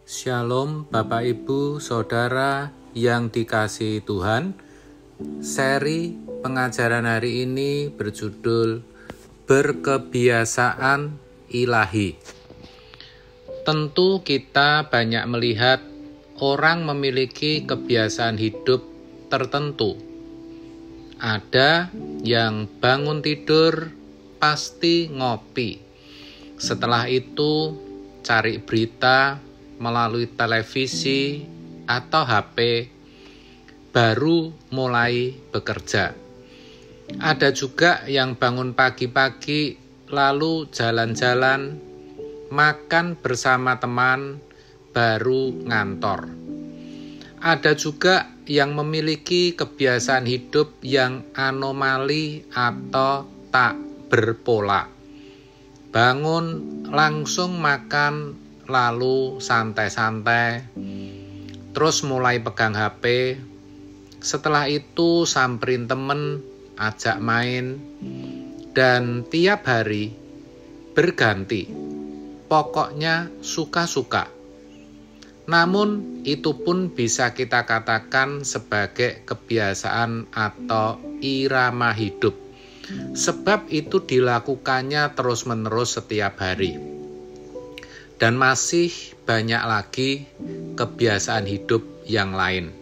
Shalom Bapak Ibu Saudara yang dikasihi Tuhan. Seri pengajaran hari ini berjudul Berkebiasaan Ilahi. Tentu kita banyak melihat orang memiliki kebiasaan hidup tertentu. Ada yang bangun tidur pasti ngopi. Setelah itu cari berita melalui televisi atau HP, baru mulai bekerja. Ada juga yang bangun pagi-pagi lalu jalan-jalan, makan bersama teman, baru ngantor. Ada juga yang memiliki kebiasaan hidup yang anomali atau tak berpola. Bangun langsung makan, lalu santai-santai, terus mulai pegang HP, setelah itu samperin temen, ajak main, dan tiap hari berganti. Pokoknya suka-suka. Namun itu pun bisa kita katakan sebagai kebiasaan atau irama hidup, sebab itu dilakukannya terus-menerus setiap hari. Dan masih banyak lagi kebiasaan hidup yang lain.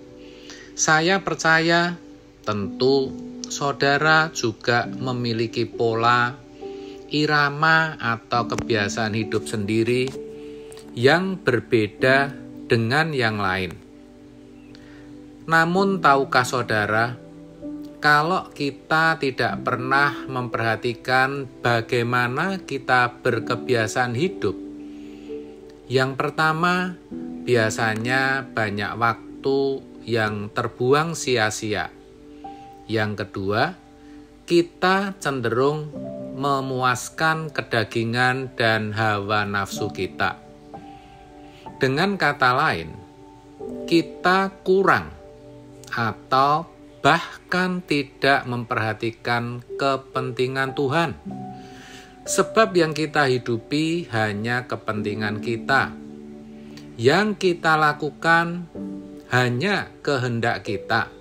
Saya percaya tentu saudara juga memiliki pola, irama atau kebiasaan hidup sendiri yang berbeda dengan yang lain. Namun tahukah saudara, kalau kita tidak pernah memperhatikan bagaimana kita berkebiasaan hidup, yang pertama, biasanya banyak waktu yang terbuang sia-sia. Yang kedua, kita cenderung memuaskan kedagingan dan hawa nafsu kita. Dengan kata lain, kita kurang atau bahkan tidak memperhatikan kepentingan Tuhan. Sebab yang kita hidupi hanya kepentingan kita. Yang kita lakukan hanya kehendak kita.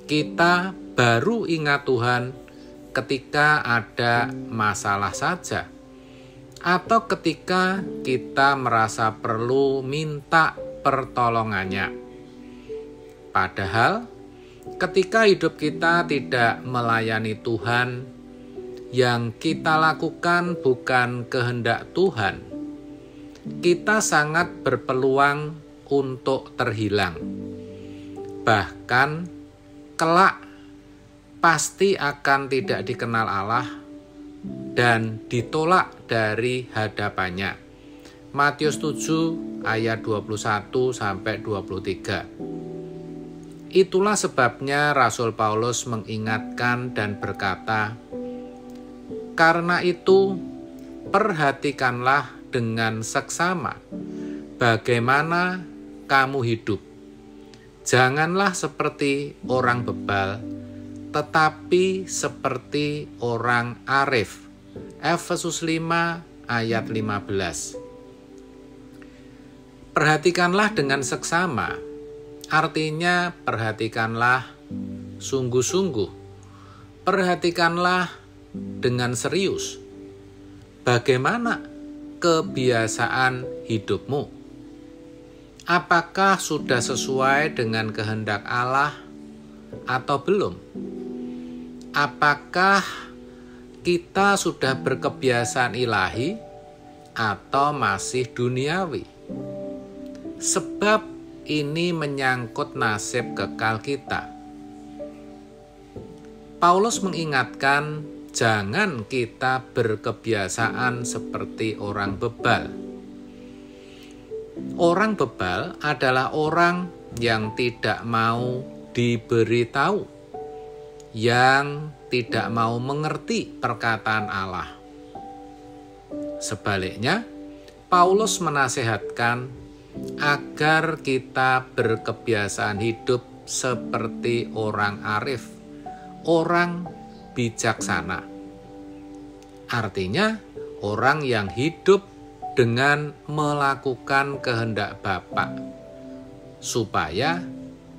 Kita baru ingat Tuhan ketika ada masalah saja. Atau ketika kita merasa perlu minta pertolongannya. Padahal ketika hidup kita tidak melayani Tuhan, yang kita lakukan bukan kehendak Tuhan, kita sangat berpeluang untuk terhilang. Bahkan kelak pasti akan tidak dikenal Allah dan ditolak dari hadapannya. Matius 7 ayat 21-23. Itulah sebabnya Rasul Paulus mengingatkan dan berkata, "Karena itu, perhatikanlah dengan seksama bagaimana kamu hidup. Janganlah seperti orang bebal, tetapi seperti orang arif." Efesus 5 ayat 15. Perhatikanlah dengan seksama, artinya perhatikanlah sungguh-sungguh. Perhatikanlah dengan serius. Bagaimana kebiasaan hidupmu? Apakah sudah sesuai dengan kehendak Allah atau belum? Apakah kita sudah berkebiasaan ilahi atau masih duniawi? Sebab ini menyangkut nasib kekal kita. Paulus mengingatkan, jangan kita berkebiasaan seperti orang bebal. Orang bebal adalah orang yang tidak mau diberitahu, yang tidak mau mengerti perkataan Allah. Sebaliknya, Paulus menasihatkan agar kita berkebiasaan hidup seperti orang arif, orang bijaksana. Artinya, orang yang hidup dengan melakukan kehendak Bapa, supaya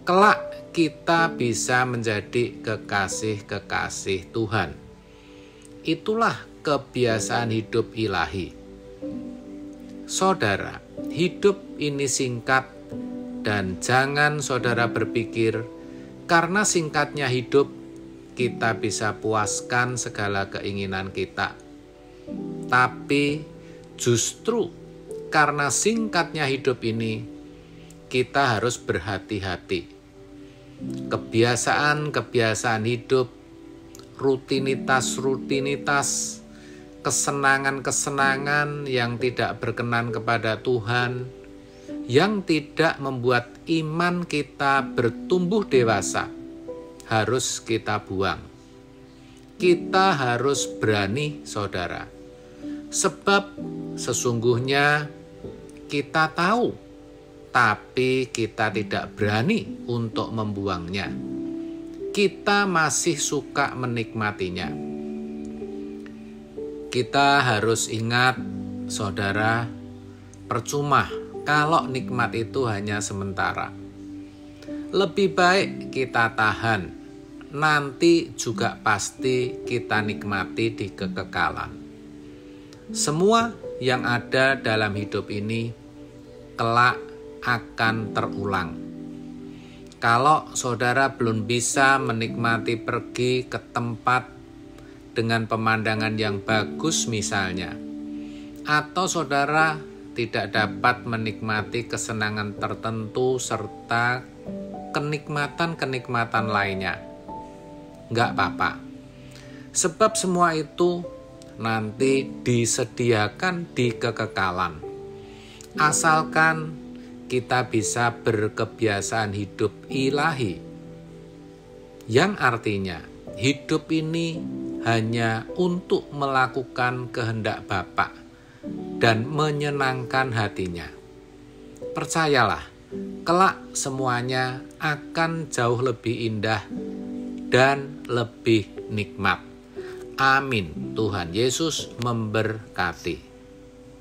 kelak kita bisa menjadi kekasih-kekasih Tuhan. Itulah kebiasaan hidup ilahi. Saudara, hidup ini singkat, dan jangan saudara berpikir karena singkatnya hidup kita bisa puaskan segala keinginan kita. Tapi justru karena singkatnya hidup ini kita harus berhati-hati. Kebiasaan-kebiasaan hidup, rutinitas-rutinitas, kesenangan-kesenangan yang tidak berkenan kepada Tuhan, yang tidak membuat iman kita bertumbuh dewasa, harus kita buang. Kita harus berani, saudara. Sebab sesungguhnya kita tahu, tapi kita tidak berani untuk membuangnya. Kita masih suka menikmatinya. Kita harus ingat, saudara, percuma kalau nikmat itu hanya sementara. Lebih baik kita tahan, nanti juga pasti kita nikmati di kekekalan. Semua yang ada dalam hidup ini kelak akan terulang. Kalau saudara belum bisa menikmati pergi ke tempat dengan pemandangan yang bagus misalnya, atau saudara tidak dapat menikmati kesenangan tertentu serta kenikmatan-kenikmatan lainnya, enggak apa-apa. Sebab semua itu nanti disediakan di kekekalan. Asalkan kita bisa berkebiasaan hidup ilahi, yang artinya hidup ini hanya untuk melakukan kehendak Bapa dan menyenangkan hatinya. Percayalah, kelak semuanya akan jauh lebih indah dan lebih nikmat. Amin. Tuhan Yesus memberkati.